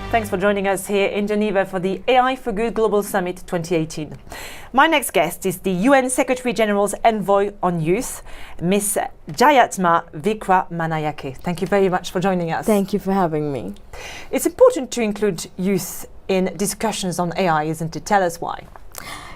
Thanks for joining us here in Geneva for the AI for Good Global Summit 2018. My next guest is the UN Secretary General's Envoy on Youth, Miss JAYATHMA WICKRAMANAYAKE. Thank you very much for joining us. Thank you for having me. It's important to include youth in discussions on AI, isn't it? Tell us why.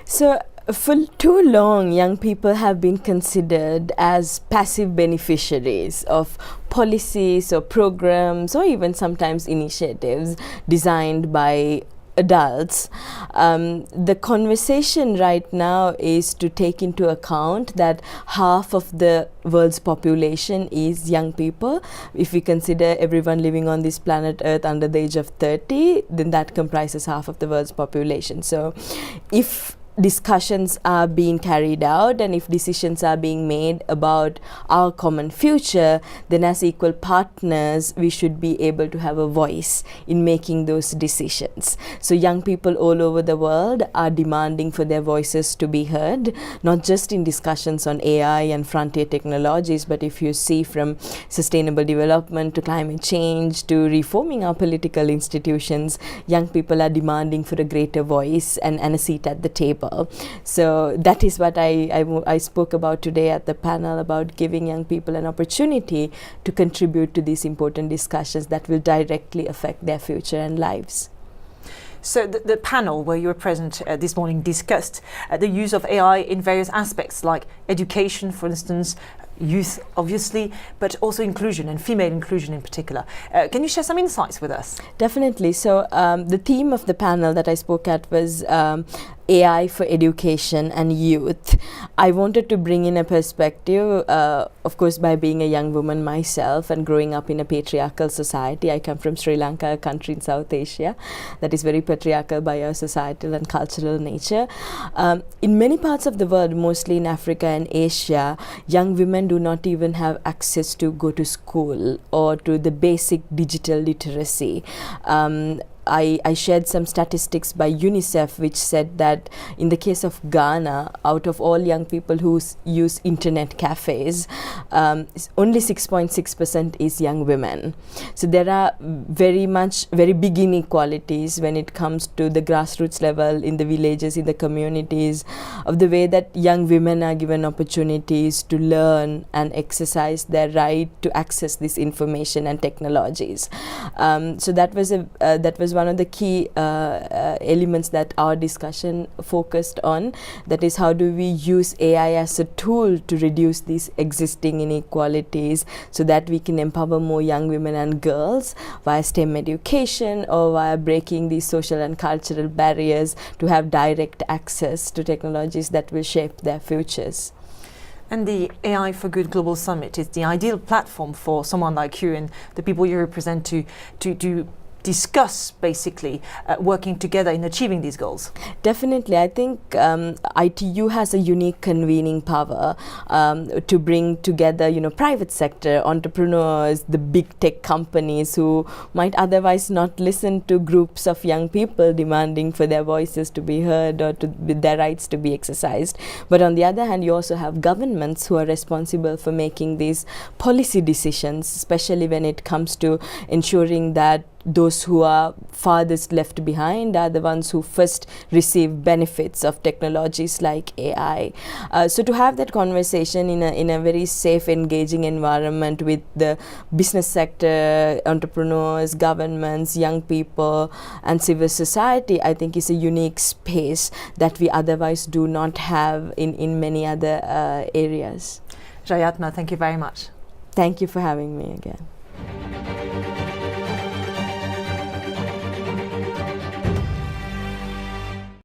So, for too long, young people have been considered as passive beneficiaries of policies or programs or even sometimes initiatives designed by adults. The conversation right now is to take into account that half of the world's population is young people. If we consider everyone living on this planet Earth under the age of 30, then that comprises half of the world's population. So if discussions are being carried out and if decisions are being made about our common future, then as equal partners we should be able to have a voice in making those decisions. So young people all over the world are demanding for their voices to be heard, not just in discussions on AI and frontier technologies, but if you see from sustainable development to climate change to reforming our political institutions, young people are demanding for a greater voice and a seat at the table. So that is what I spoke about today at the panel, about giving young people an opportunity to contribute to these important discussions that will directly affect their future and lives. So the panel where you were present this morning discussed the use of AI in various aspects like education, for instance, youth obviously, but also inclusion and female inclusion in particular. Can you share some insights with us? Definitely. So the theme of the panel that I spoke at was AI for education and youth. I wanted to bring in a perspective, of course, by being a young woman myself and growing up in a patriarchal society. I come from Sri Lanka, a country in South Asia that is very patriarchal by our societal and cultural nature. In many parts of the world, mostly in Africa and Asia, young women do not even have access to go to school or to the basic digital literacy. I shared some statistics by UNICEF which said that in the case of Ghana, out of all young people who use internet cafes, only 6.6% is young women. So there are very big inequalities when it comes to the grassroots level, in the villages, in the communities, of the way that young women are given opportunities to learn and exercise their right to access this information and technologies. So that was one of the key elements that our discussion focused on. That is, how do we use AI as a tool to reduce these existing inequalities so that we can empower more young women and girls via STEM education or via breaking these social and cultural barriers to have direct access to technologies that will shape their futures. And the AI for Good Global Summit is the ideal platform for someone like you and the people you represent to discuss basically working together in achieving these goals. Definitely. I think ITU has a unique convening power to bring together, private sector, entrepreneurs, the big tech companies who might otherwise not listen to groups of young people demanding for their voices to be heard or their rights to be exercised. But on the other hand, you also have governments who are responsible for making these policy decisions, especially when it comes to ensuring that those who are farthest left behind are the ones who first receive benefits of technologies like AI. So to have that conversation in a very safe, engaging environment with the business sector, entrepreneurs, governments, young people and civil society, I think is a unique space that we otherwise do not have in many other areas. JAYATHMA, thank you very much. Thank you for having me again.